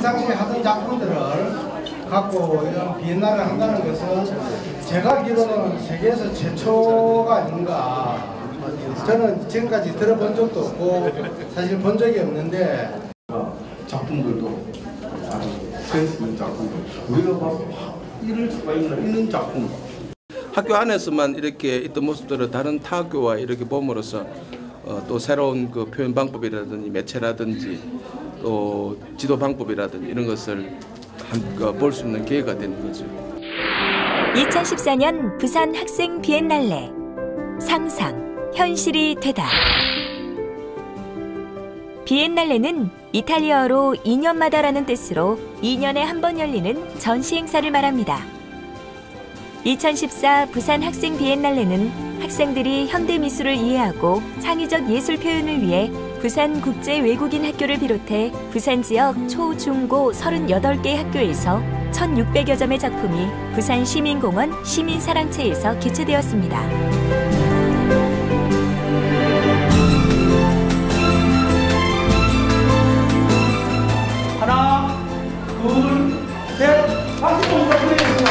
평상시에 하던 작품들을 갖고 이런 비엔날을 한다는 것은 제가 알기로는 세계에서 최초가 아닌가. 저는 지금까지 들어본 적도 없고 사실 본 적이 없는데 작품들도 아주 센스 있는 작품들 우리가 봐서 이럴 수가 있는 작품. 학교 안에서만 이렇게 있던 모습들을 다른 타 학교와 이렇게 봄으로써 또 새로운 그 표현 방법이라든지 매체라든지 또 지도 방법이라든지 이런 것을 볼 수 있는 기회가 되는 거죠. 2014년 부산 학생 비엔날레 상상, 현실이 되다. 비엔날레는 이탈리아어로 2년마다라는 뜻으로 2년에 한 번 열리는 전시 행사를 말합니다. 2014 부산 학생 비엔날레는 학생들이 현대미술을 이해하고 창의적 예술 표현을 위해 부산 국제 외국인 학교를 비롯해 부산 지역 초, 중, 고 38개 학교에서 1,600여 점의 작품이 부산 시민공원 시민사랑채에서 개최되었습니다. 하나, 둘, 셋, 박수 부탁드리겠습니다.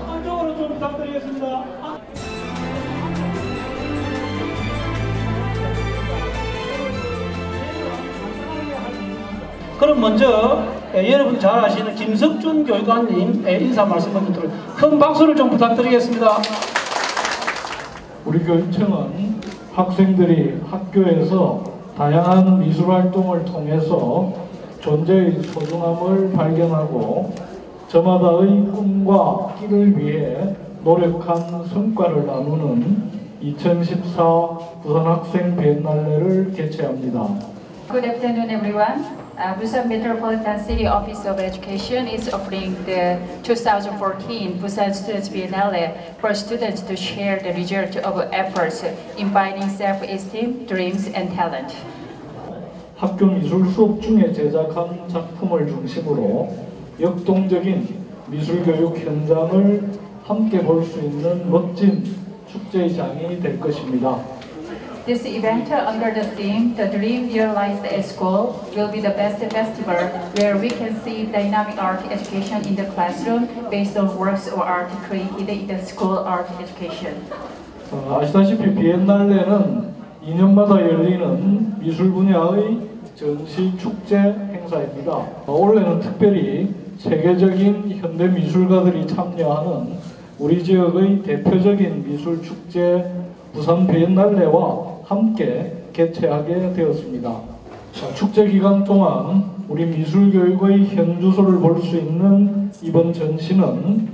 안쪽으로 좀 부탁드리겠습니다. 그럼 먼저 여러분 잘 아시는 김석준 교육관님 인사 말씀 먼저 드리고 큰 박수를 좀 부탁드리겠습니다. 우리 교육청은 학생들이 학교에서 다양한 미술 활동을 통해서 존재의 소중함을 발견하고 저마다의 꿈과 끼를 위해 노력한 성과를 나누는 2014 부산 학생 비엔날레를 개최합니다. Good afternoon, everyone. Busan Metropolitan City Office of Education is offering the 2014 Busan Students Biennale for students to share the result of efforts inviting self-esteem, dreams, and talent. 학교 미술 수업 중에 제작한 작품을 중심으로 역동적인 미술교육 현장을 함께 볼 수 있는 멋진 축제장이 될 것입니다. This event under the theme "The Dream Realized at School" will be the best festival where we can see dynamic art education in the classroom based on works of art created in the school art education. 아시다시피 비엔날레는 2년마다 열리는 미술 분야의 전시 축제 행사입니다. 올해는 특별히 세계적인 현대 미술가들이 참여하는 우리 지역의 대표적인 미술 축제 부산 비엔날레와 함께 개최하게 되었습니다. 축제 기간 동안 우리 미술교육의 현주소를 볼 수 있는 이번 전시는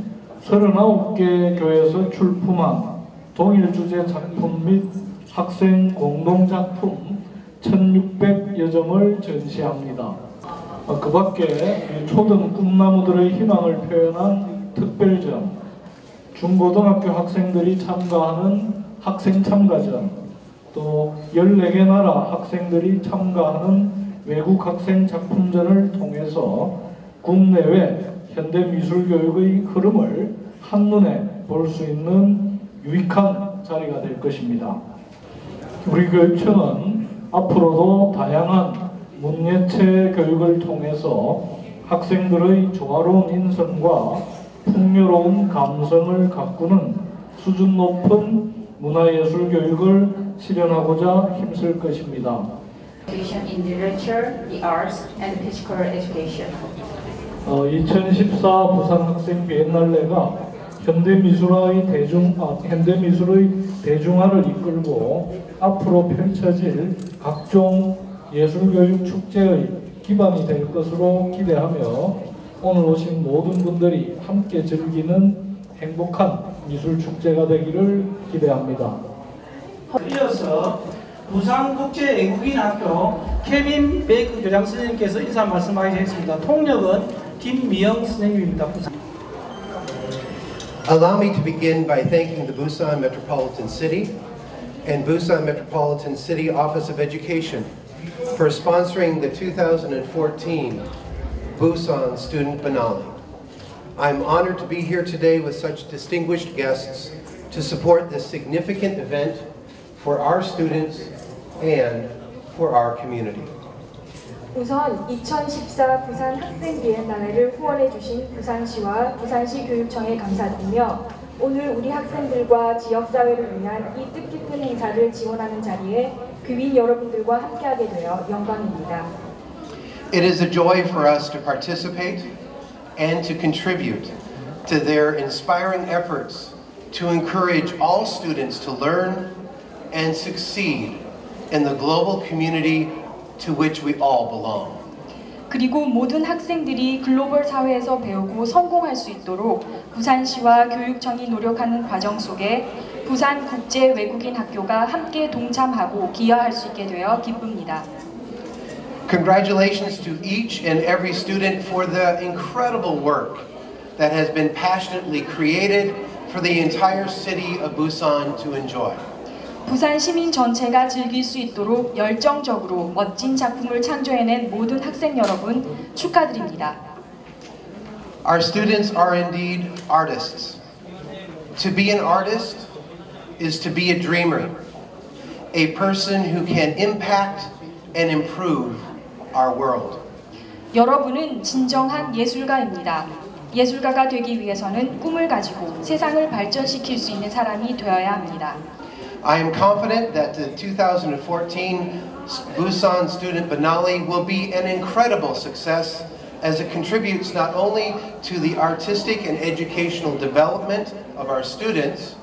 39개 교회에서 출품한 동일 주제 작품 및 학생 공동작품 1,600여 점을 전시합니다. 그 밖에 초등 꿈나무들의 희망을 표현한 특별전, 중고등학교 학생들이 참가하는 학생 참가전, 또 14개 나라 학생들이 참가하는 외국 학생 작품전을 통해서 국내외 현대 미술교육의 흐름을 한눈에 볼 수 있는 유익한 자리가 될 것입니다. 우리 교육청은 앞으로도 다양한 문예체 교육을 통해서 학생들의 조화로운 인성과 풍요로운 감성을 가꾸는 수준 높은 문화예술 교육을 실현하고자 힘쓸 것입니다. In literature, the arts, and physical education. 2014 부산 학생 비엔날레가 현대미술의 대중화를 이끌고 앞으로 펼쳐질 각종 예술교육 축제의 기반이 될 것으로 기대하며 오늘 오신 모든 분들이 함께 즐기는 행복한 미술축제가 되기를 기대합니다. 이어서 부산국제외국인학교 케빈 베이크 교장 선생님께서 인사 말씀하시겠습니다. 통역은 김미영 선생님입니다. Allow me to begin by thanking the Busan Metropolitan City and Busan Metropolitan City Office of Education for sponsoring the 2014 Busan Student Biennale. I'm honored to be here today with such distinguished guests to support this significant event for our students and for our community. 우선 2014 부산 학생 비엔날레를 후원해 주신 부산시와 부산시 교육청에 감사드리며 오늘 우리 학생들과 지역사회를 위한 이 뜻깊은 행사를 지원하는 자리에 교민 여러분들과 함께하게 되어 영광입니다. It is a joy for us to participate and to contribute to their inspiring efforts to encourage all students to learn and succeed in the global community to which we all belong. 그리고 모든 학생들이 글로벌 사회에서 배우고 성공할 수 있도록 부산시와 교육청이 노력하는 과정 속에 부산 국제 외국인 학교가 함께 동참하고 기여할 수 있게 되어 기쁩니다. Congratulations to each and every student for the incredible work that has been passionately created for the entire city of Busan to enjoy. 부산 시민 전체가 즐길 수 있도록 열정적으로 멋진 작품을 창조해낸 모든 학생 여러분 축하드립니다. Our students are indeed artists. To be an artist is to be a dreamer, a person who can impact and improve our world. 여러분은 진정한 예술가입니다. 예술가가 되기 위해서는 꿈을 가지고 세상을 발전시킬 수 있는 사람이 되어야 합니다. I am confident that the 2014 Busan Student Biennale will be an incredible success as it contributes not only to the artistic and educational development of our students,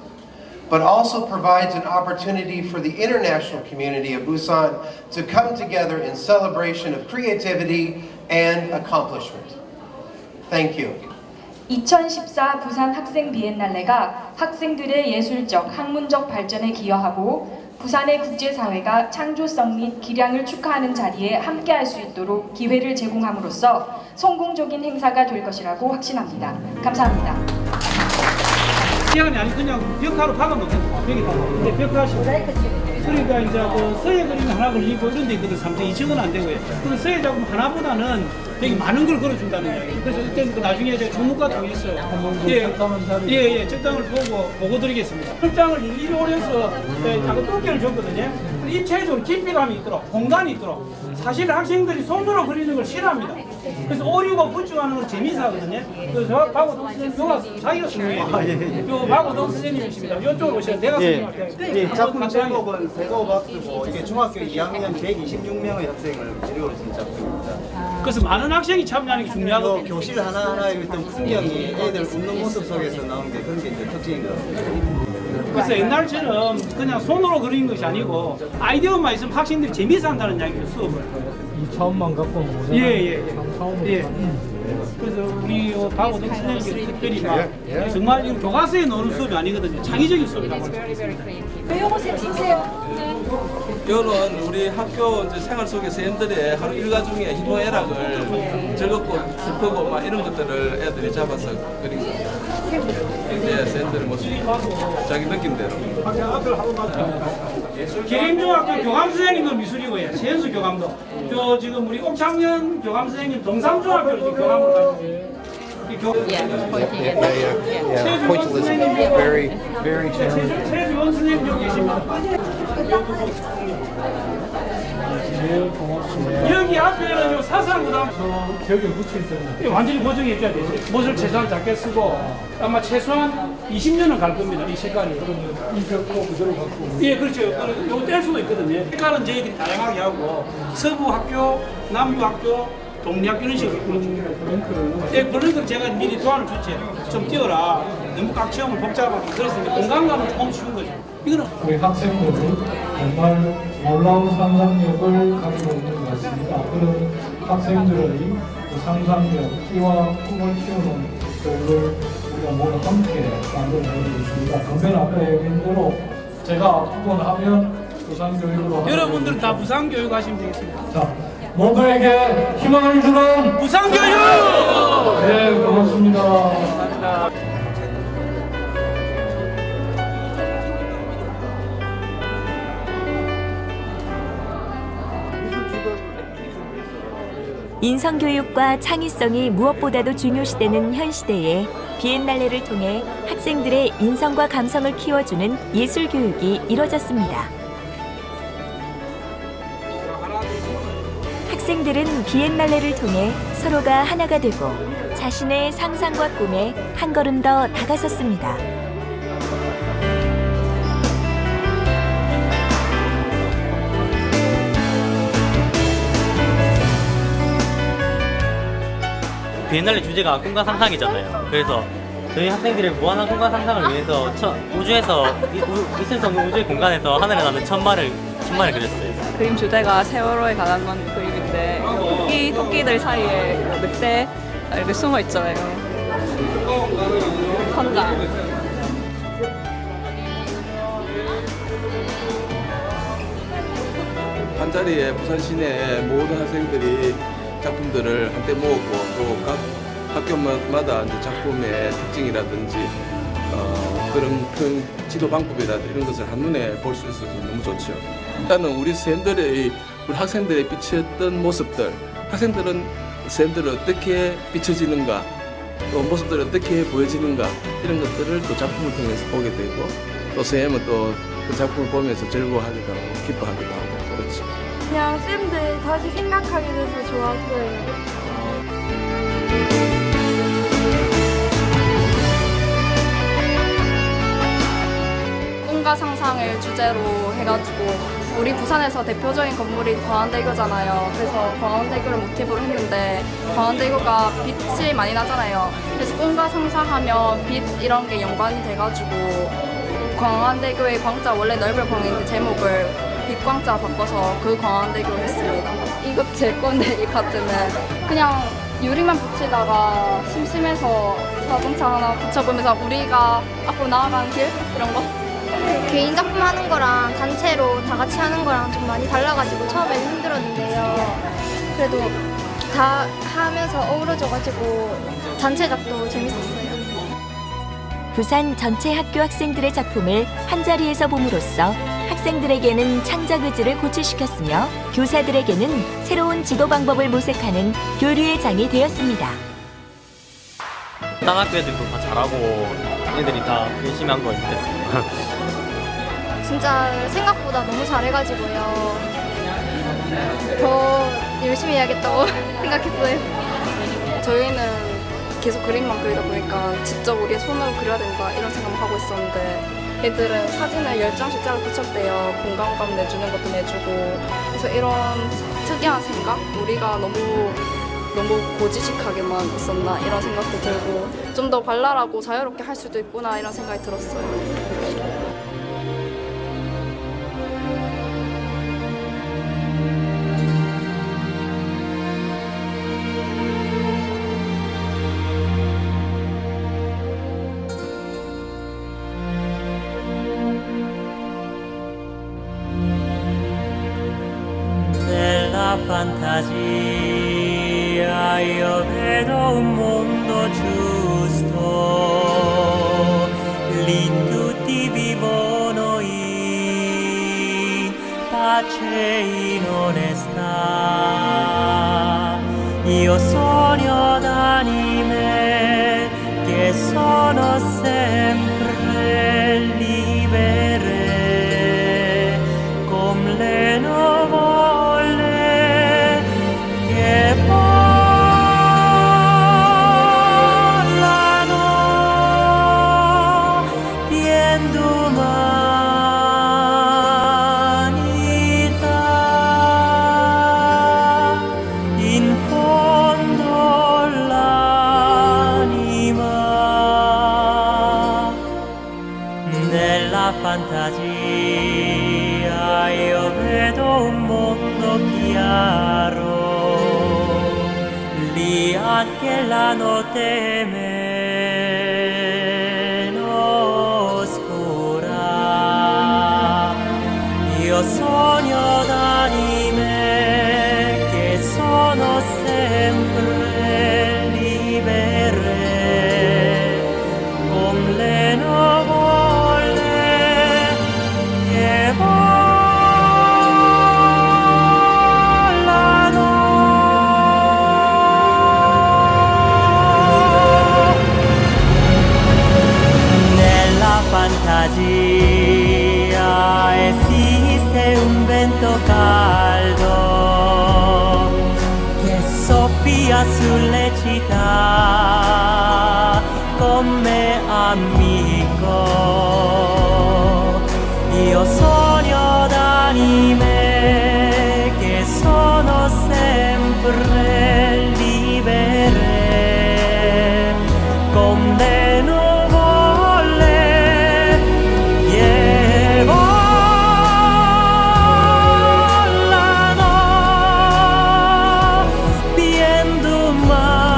but also provides an opportunity for the international community of Busan to come together in celebration of creativity and accomplishment. Thank you. 2014 부산 학생 비엔날레가 학생들의 예술적, 학문적 발전에 기여하고 부산의 국제사회가 창조성 및 기량을 축하하는 자리에 함께할 수 있도록 기회를 제공함으로써 성공적인 행사가 될 것이라고 확신합니다. 감사합니다. 시간이 아니 그냥 벽화로 박아놓겠다. 벽에다가. 근데 벽화식. 그러니까 이제 그 서예 그림 하나 그리고 이런 데 있거든. 3천 2천은 안 되고요. 근데 서예 작품 하나보다는 되게 많은 걸 걸어준다는 이야기. 그래서 일단 그 나중에 제가 조문과 통해서 예, 적당을 보고 드리겠습니다. 철장을 일일이 오려서 작은 뚫기를 줬거든요. 입체적으로 깊이감이 있도록 공간이 있도록 사실 학생들이 손으로 그리는 걸 싫어합니다. 그래서 오류가 부추하는 걸 재미있어 하거든요. 그래서 박오동 선생님, 요가 자기가 선생님이에요. 요 박오동 선생님이십니다. 이쪽으로 오시면 내가 선생님할게요. 작품 제목은 세고박스고 이게 중학교 2학년 126명의 학생을 재료로 쓴 작품입니다. 그래서 많은 학생이 참여하는 게 중요하거든요. 교실 하나하나의 어떤 풍경이 애들 웃는 모습 속에서 나온 게 그런 게 이제 특징인 것 같습니다. 그래서 옛날처럼 그냥 손으로 그리는 것이 아니고 아이디어만 있으면 학생들이 재미있어 한다는 이야기예요, 수업을. 이 차원만 갖고 온 거죠? 예. 그래서 우리 박오동 선생님께서 특별히 정말 이건 교과서에 나오는 수업이 아니거든요. 창의적인 수업이라고 합니다. 배워보세요, 쓰세요. 이거는 우리 학교 이제 생활 속의 쌤들의 하루 일과 중에 희노애락을 즐겁고 슬프고 막 이런 것들을 애들이 잡아서 그린 거죠. 네, 쌤들의 모습, 자기 느낌대로. 계림중학교 교감 선생님도 미술이고요. 세연수 교감도. 저 지금 우리 옥창년 교감 선생님 동삼중학교 지금 교감으로 가고 있어요. 최주원 선생님 여기 계십니다. 여기 앞에는 사상구담 벽에 붙일 때는 완전히 고정해줘야 돼요. 못을 최소한 작게 쓰고 아마 최소한 20년은 갈 겁니다. 이 색깔이. 이 벽도 그대로 갖고. 예, 그렇죠. 이거 뗄 수도 있거든요. 색깔은 저희들이 다양하게 하고 서부학교, 남유학교, 동리학교 이런 식으로 있거든요. 예, 블랭크를 제가 미리 도안을 줬지. 좀 띄워라. 너무 각 체험을 복잡하게. 그래서 이제 공간감은 조금 쉬운 거죠. 이거는 우리 학생들이 정말 놀라운 상상력을 가지고 있는 것 같습니다. 그런 학생들의 그 상상력, 끼와 꿈을 키우는 것을 우리가 모두 함께 만들어내고 있습니다. 그러면 아까 얘기한 대로 제가 앞부분 하면 부산교육으로 여러분들 다 부산교육 하시면 되겠습니다. 자, 모두에게 희망을 주는 부산교육! 네, 고맙습니다. 인성교육과 창의성이 무엇보다도 중요시되는 현 시대에 비엔날레를 통해 학생들의 인성과 감성을 키워주는 예술 교육이 이뤄졌습니다. 학생들은 비엔날레를 통해 서로가 하나가 되고 자신의 상상과 꿈에 한 걸음 더 다가섰습니다. 비엔날레 주제가 꿈과 상상이잖아요. 그래서 저희 학생들의 무한한 꿈과 상상을 위해서 우주에서 있을 수 없는 우주의 공간에서 하늘에 나는 천마를 그렸어요. 그림 주제가 세월호에 관한 그림인데 이 토끼들 사이에 늑대 이렇게 숨어 있잖아요. 선장. 한 자리에 부산 시내 모든 학생들이 작품들을 한때 모았고 또 각 학교마다 이제 작품의 특징이라든지 그런 표현 지도 방법이라든지 이런 것을 한눈에 볼 수 있어서 너무 좋죠. 일단은 우리 학생들의 비쳤던 모습들, 쌤들은 어떻게 비춰지는가, 또 모습들이 어떻게 보여지는가 이런 것들을 또 작품을 통해서 보게 되고 또 쌤은 또 그 작품을 보면서 즐거워하기도 하고 기뻐하기도 하고 그렇죠. 그냥 쌤들 다시 생각하게 돼서 좋았어요. 꿈과 상상을 주제로 해가지고 우리 부산에서 대표적인 건물이 광안대교잖아요. 그래서 광안대교를 모티브로 했는데 광안대교가 빛이 많이 나잖아요. 그래서 꿈과 상상하면 빛 이런 게 연관이 돼가지고 광안대교의 광자 원래 넓은 광인데 제목을 빛광자 바꿔서 그 광안대교를 했습니다. 이거 제 건데 이 카트는 그냥 유리만 붙이다가 심심해서 자동차 하나 붙여보면서 우리가 앞으로 나아가는 길 이런 거. 개인 작품 하는 거랑 단체로 다 같이 하는 거랑 좀 많이 달라가지고 처음에는 힘들었는데요. 그래도 다 하면서 어우러져가지고 단체작도 재밌었어요. 부산 전체 학교 학생들의 작품을 한자리에서 봄으로써 학생들에게는 창작 의지를 고취시켰으며 교사들에게는 새로운 지도 방법을 모색하는 교류의 장이 되었습니다. 다른 학교 애들도 다 잘하고 애들이 다 열심히 한 거 같아요. 진짜 생각보다 너무 잘해가지고요. 더 열심히 해야겠다고 생각했어요. 저희는 계속 그림만 그리다 보니까 직접 우리의 손으로 그려야 된다 이런 생각을 하고 있었는데 애들은 사진을 10장씩 짜고 붙였대요. 공간감 내주는 것도 내주고. 그래서 이런 특이한 생각? 우리가 너무 고지식하게만 있었나 이런 생각도 들고 좀 더 발랄하고 자유롭게 할 수도 있구나 이런 생각이 들었어요. fantasia io vedo un mondo giusto, lì tutti vivono in pace e in onestà. Io sogno d'anime che sono sempre libere come le nuvole che volano pien d'umanità. In fondo l'anima nella fantasia io vedo un mondo chiaro, lì anche la notte è meno oscura. Io sogno d'anime che sono sempre libere come le nuvole che volano vento caldo che soffia sulle città come amico. Io sogno d'anime che sono sempre libere come nuvole che volano bien d'umanità.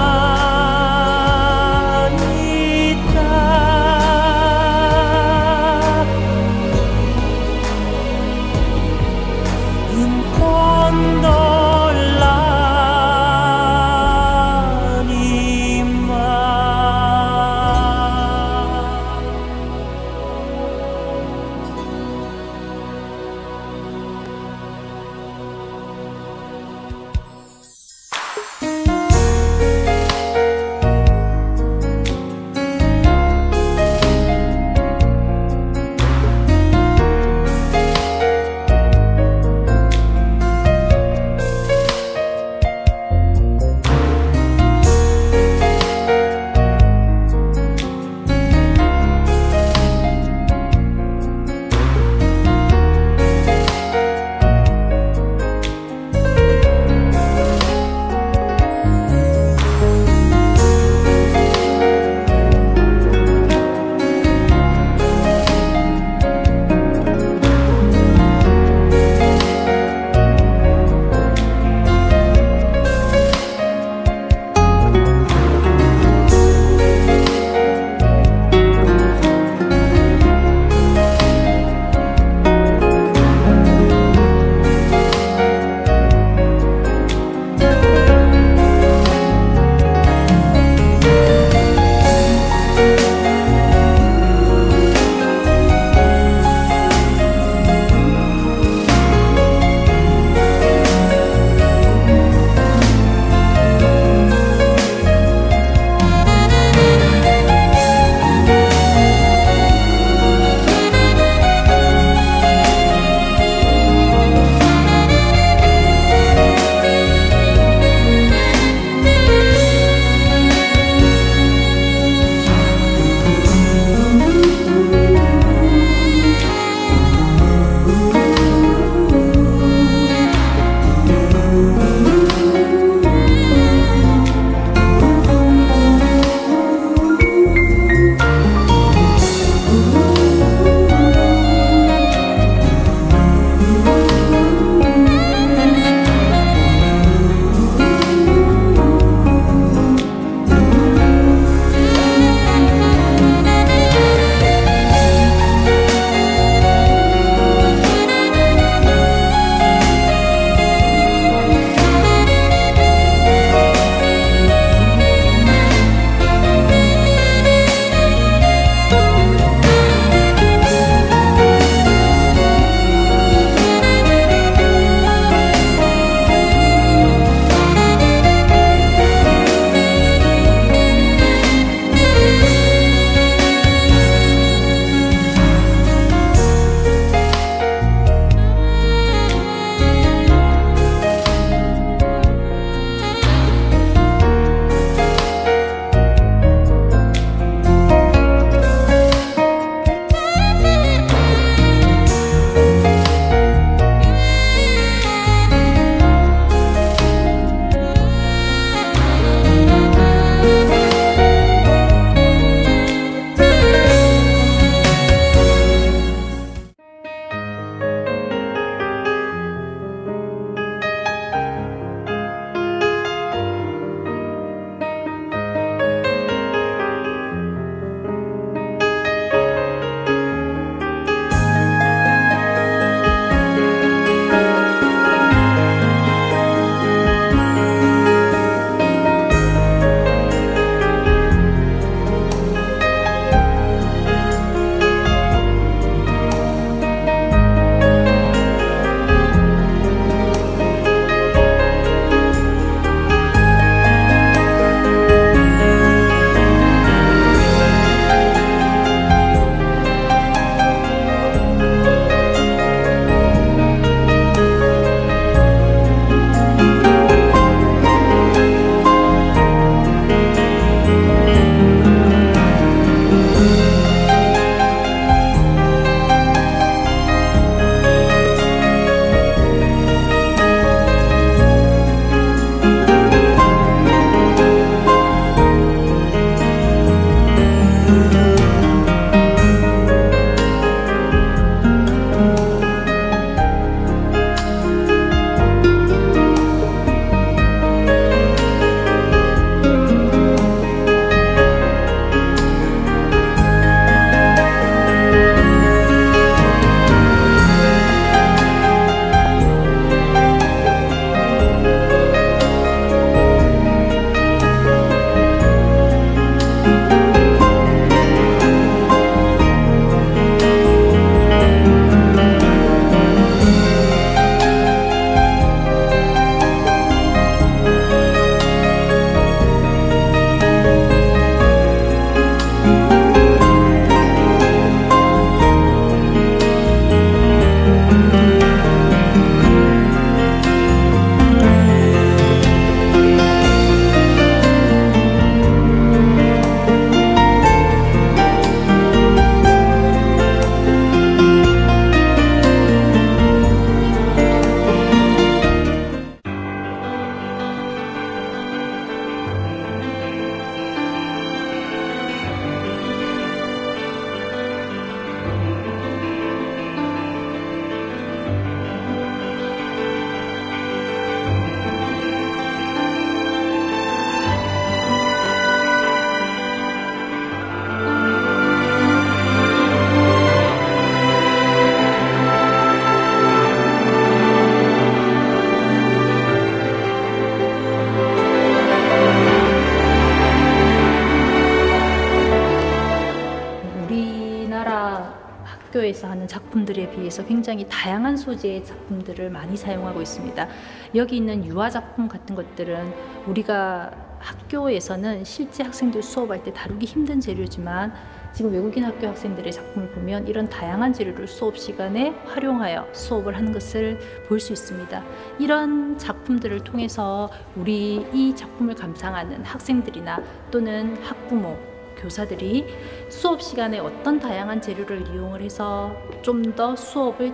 학교에서 하는 작품들에 비해서 굉장히 다양한 소재의 작품들을 많이 사용하고 있습니다. 여기 있는 유화 작품 같은 것들은 우리가 학교에서는 실제 학생들 수업할 때 다루기 힘든 재료지만 지금 외국인 학교 학생들의 작품을 보면 이런 다양한 재료를 수업 시간에 활용하여 수업을 하는 것을 볼 수 있습니다. 이런 작품들을 통해서 우리 이 작품을 감상하는 학생들이나 또는 학부모, 교사들이 수업 시간에 어떤 다양한 재료를 이용을 해서 좀 더 수업을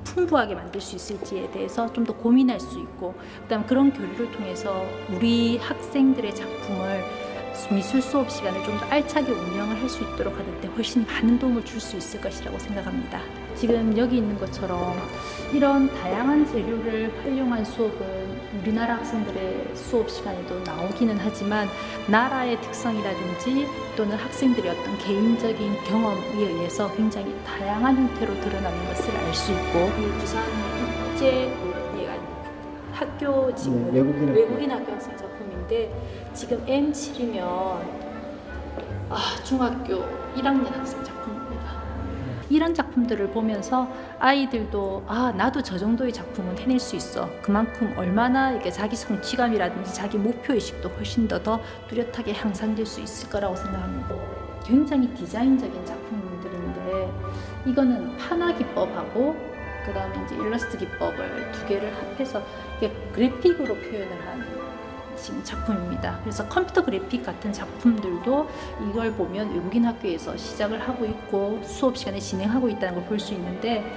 풍부하게 만들 수 있을지에 대해서 좀 더 고민할 수 있고, 그다음 그런 교류를 통해서 우리 학생들의 작품을 미술 수업 시간을 좀 더 알차게 운영을 할 수 있도록 하는데 훨씬 많은 도움을 줄 수 있을 것이라고 생각합니다. 지금 여기 있는 것처럼 이런 다양한 재료를 활용한 수업은 우리나라 학생들의 수업 시간에도 나오기는 하지만 나라의 특성이라든지 또는 학생들의 어떤 개인적인 경험에 의해서 굉장히 다양한 형태로 드러나는 것을 알 수 있고, 이 부산 국제 학교 지금 외국인 학교 학생 작품인데 지금 M7이면 중학교 1학년 학생 작품입니다. 이런 작품들을 보면서 아이들도 나도 저 정도의 작품은 해낼 수 있어. 그만큼 얼마나 이게 자기 성취감이라든지 자기 목표의식도 훨씬 더 뚜렷하게 향상될 수 있을 거라고 생각합니다. 굉장히 디자인적인 작품들인데 이거는 판화 기법하고 그 다음에 이제 일러스트 기법을 두 개를 합해서 이게 그래픽으로 표현을 한 지금 작품입니다. 그래서 컴퓨터 그래픽 같은 작품들도 이걸 보면 외국인 학교에서 시작을 하고 있고 수업 시간에 진행하고 있다는 걸 볼 수 있는데,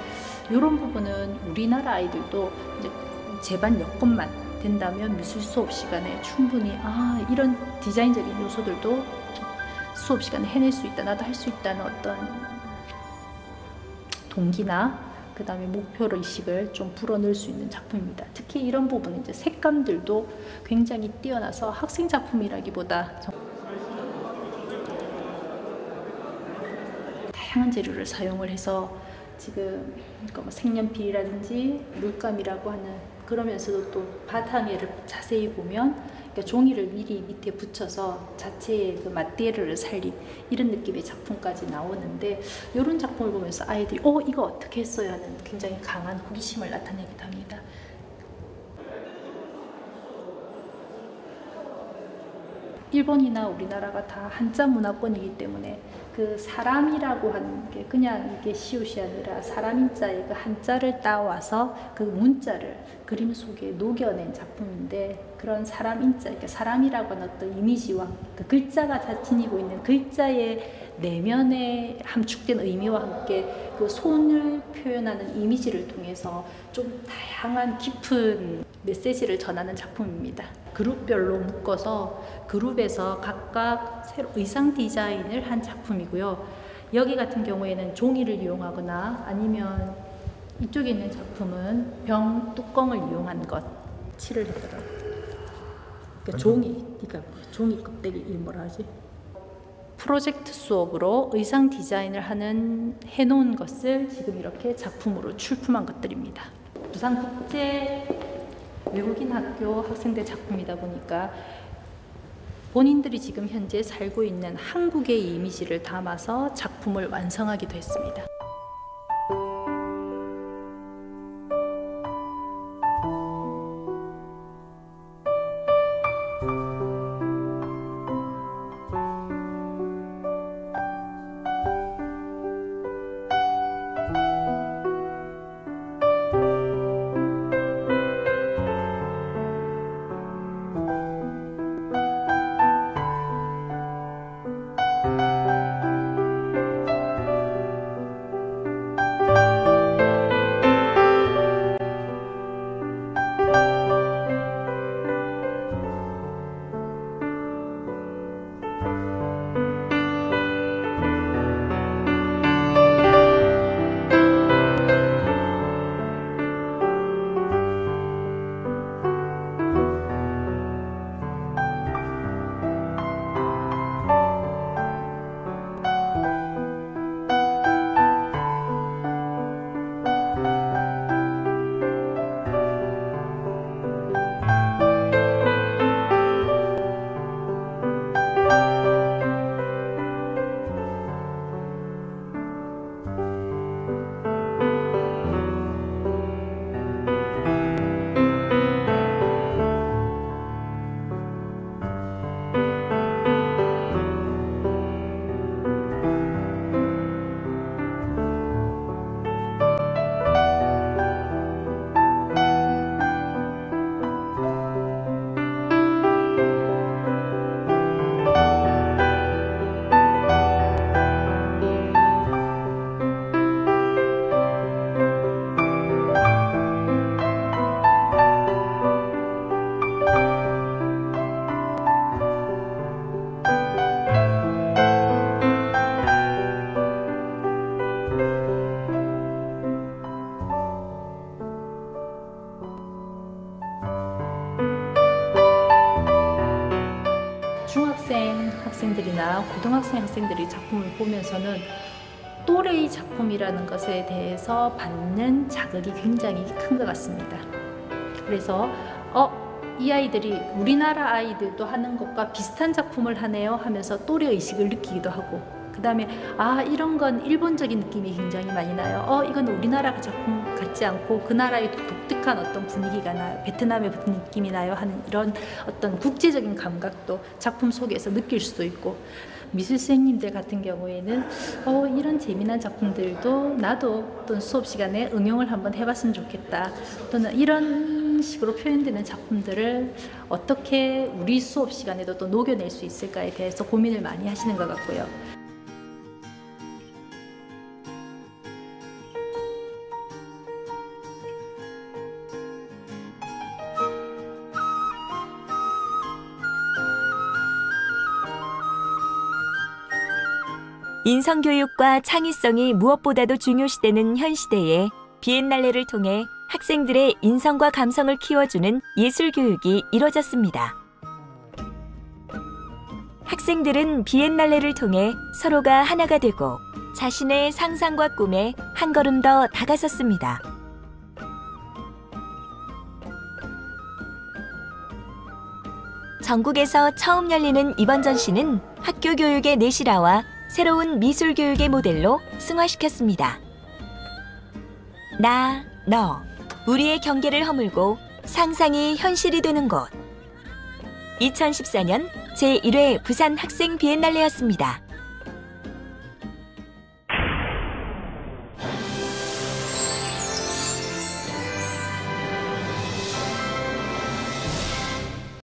이런 부분은 우리나라 아이들도 이제 제반 여건만 된다면 미술 수업 시간에 충분히 이런 디자인적인 요소들도 수업 시간에 해낼 수 있다, 나도 할 수 있다는 어떤 동기나 그 다음에 목표 의식을 좀 불어넣을 수 있는 작품입니다. 특히 이런 부분은 이제 색감들도 굉장히 뛰어나서 학생 작품이라기보다 다양한 재료를 사용을 해서 지금 색연필이라든지 물감이라고 하는, 그러면서도 또 바탕에를 자세히 보면 종이를 미리 밑에 붙여서 자체의 그 마테리얼을 살린 이런 느낌의 작품까지 나오는데, 이런 작품을 보면서 아이들이 이거 어떻게 했어요 하는 굉장히 강한 호기심을 나타내기도 합니다. 일본이나 우리나라가 다 한자 문화권이기 때문에 그 사람이라고 하는 게 그냥 이게 시옷이 아니라 사람인자의 그 한자를 따와서 그 문자를 그림 속에 녹여낸 작품인데, 그런 사람인자, 그러니까 사람이라고 하는 어떤 이미지와 그 글자가 지니고 있는 글자의 내면에 함축된 의미와 함께 그 손을 표현하는 이미지를 통해서 좀 다양한 깊은 메시지를 전하는 작품입니다. 그룹별로 묶어서 그룹에서 각각 새로 의상 디자인을 한 작품이고요. 여기 같은 경우에는 종이를 이용하거나 아니면 이쪽에 있는 작품은 병 뚜껑을 이용한 것 칠을 했더라고요. 그러니까 종이 껍데기, 이 뭐라 하지? 프로젝트 수업으로 의상 디자인을 해놓은 것을 지금 이렇게 작품으로 출품한 것들입니다. 부산 국제 외국인 학교 학생들 작품이다 보니까 본인들이 지금 현재 살고 있는 한국의 이미지를 담아서 작품을 완성하기도 했습니다. 학생들이나 고등학생 학생들이 작품을 보면서는 또래의 작품이라는 것에 대해서 받는 자극이 굉장히 큰 것 같습니다. 그래서 이 아이들이 우리나라 아이들도 하는 것과 비슷한 작품을 하네요 하면서 또래의식을 느끼기도 하고, 그 다음에 이런 건 일본적인 느낌이 굉장히 많이 나요. 이건 우리나라 작품 같지 않고 그 나라의 독특한 어떤 분위기가 나요. 베트남의 느낌이 나요 하는 이런 어떤 국제적인 감각도 작품 속에서 느낄 수도 있고, 미술 선생님들 같은 경우에는 이런 재미난 작품들도 나도 어떤 수업 시간에 응용을 한번 해봤으면 좋겠다, 또는 이런 식으로 표현되는 작품들을 어떻게 우리 수업 시간에도 또 녹여낼 수 있을까에 대해서 고민을 많이 하시는 것 같고요. 인성교육과 창의성이 무엇보다도 중요시되는 현 시대에 비엔날레를 통해 학생들의 인성과 감성을 키워주는 예술교육이 이뤄졌습니다. 학생들은 비엔날레를 통해 서로가 하나가 되고 자신의 상상과 꿈에 한 걸음 더 다가섰습니다. 전국에서 처음 열리는 이번 전시는 학교 교육의 내실화와 새로운 미술 교육의 모델로 승화시켰습니다. 나, 너, 우리의 경계를 허물고 상상이 현실이 되는 곳. 2014년 제1회 부산 학생 비엔날레였습니다.